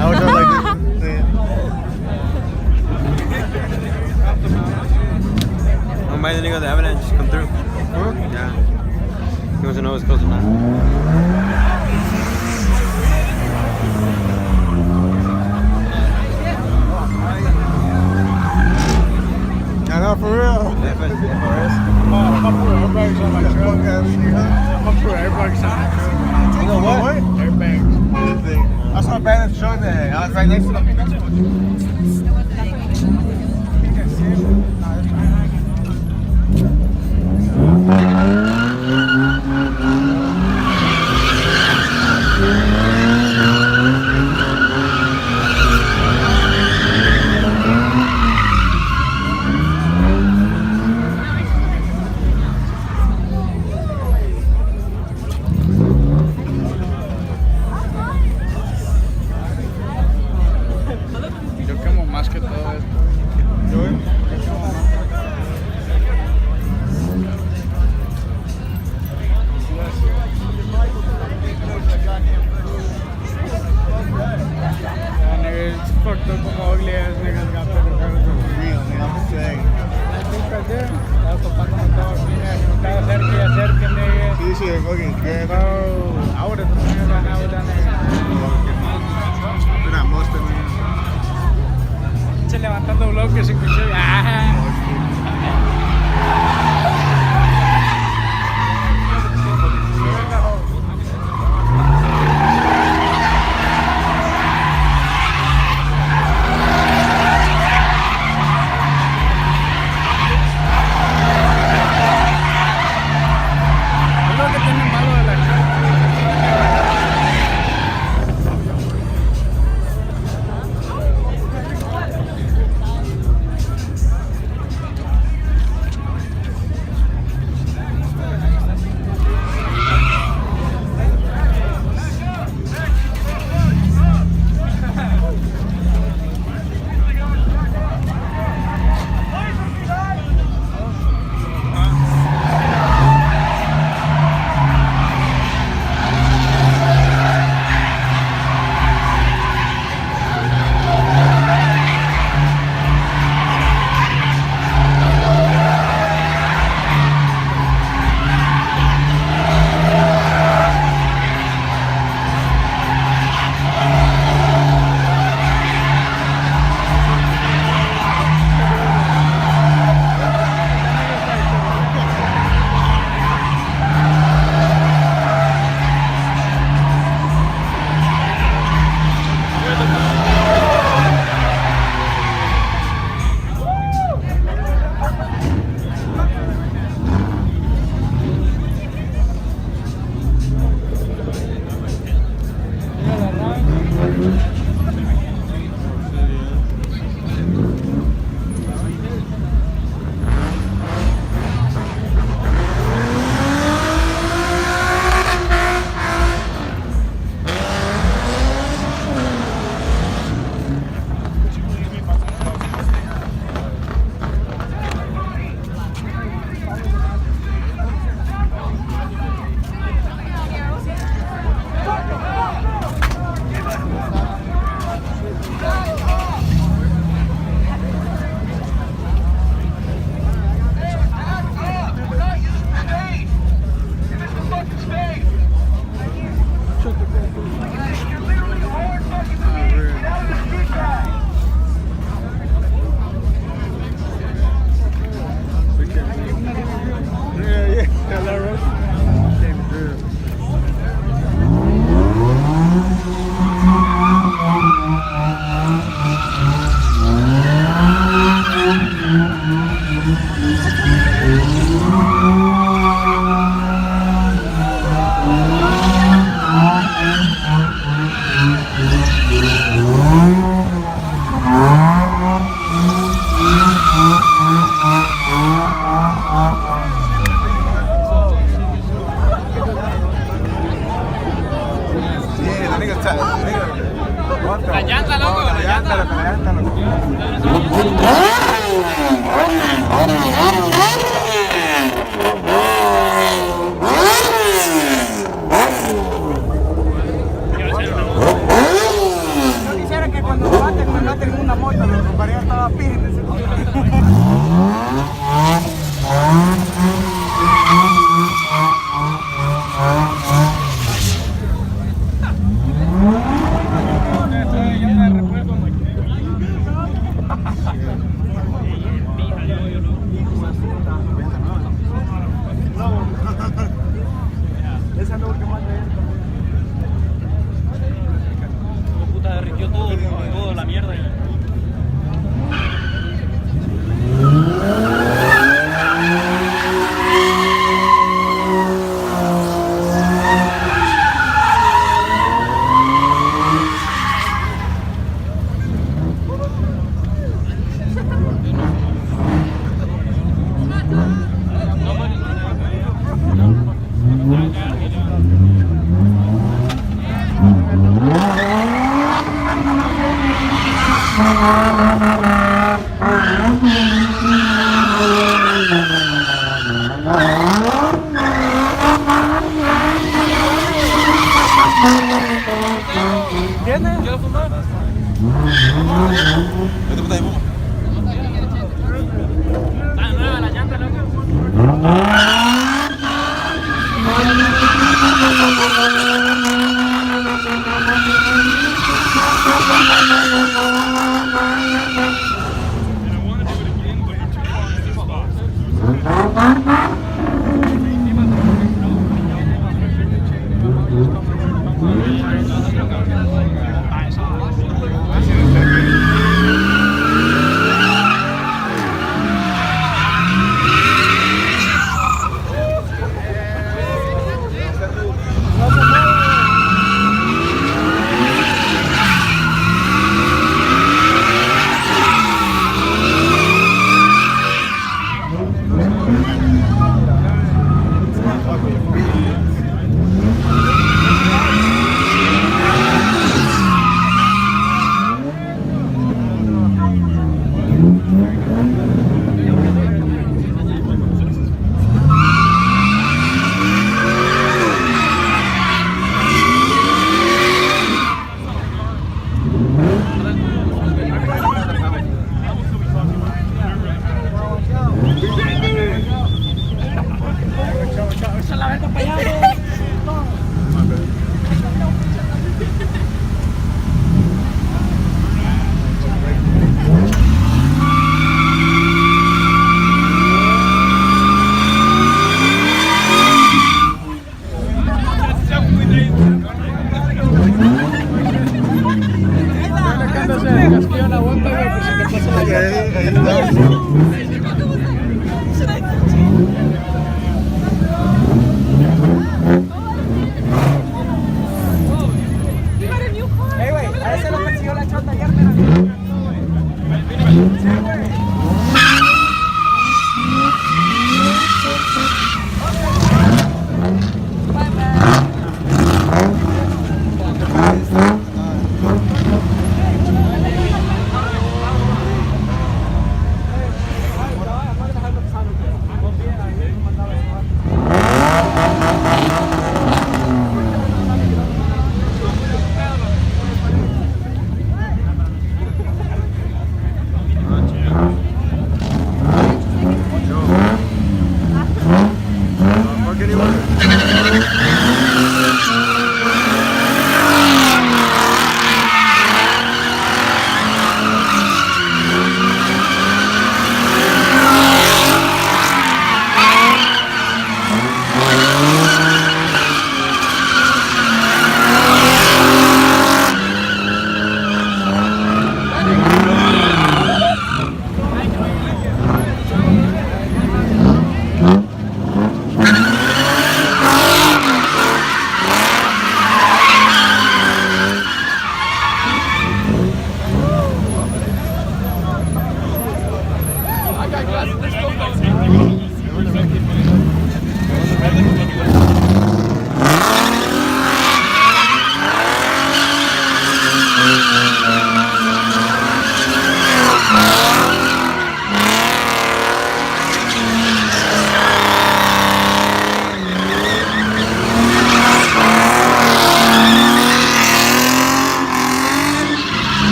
I was just like this. Don't mind the nigga, the avalanche come through. Yeah. He wants to know what's close or not. I know, for real. Everybody's on my truck. Everybody's on my truck. You know what? Everybody's. I saw a band in the truck that I was right next to them. Yo quemo más que todo esto. Yeah, nigga, it's fucked up como ugly ass niggas got better cars than Real, man. I'm just saying. estaba topándome todo aquí, estaba cerca y acerca, nigga. See this shit fucking good. Bro, I would have thrown it right now with that nigga. They're not mustard, man. Se levantando bloques sin cuchillo. Es lo que tiene malo de la La llanta, loco, la llanta, ¿Entiendes? ¿Quieres fumar? Vete puta de fuma. Está nueva la llanta, loco.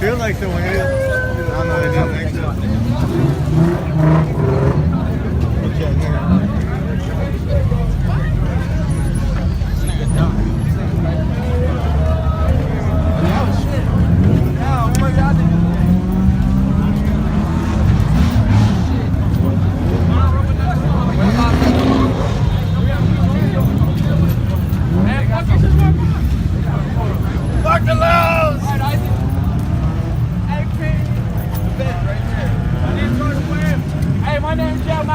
Feel like the way. I don't know, they didn't think so. Okay, here.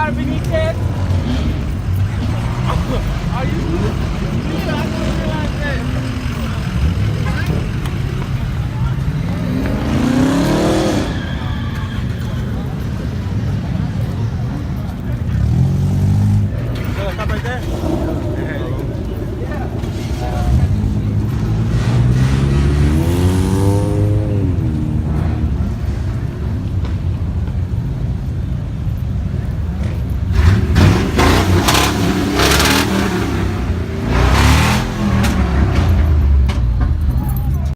Oscar Benitez. Are you?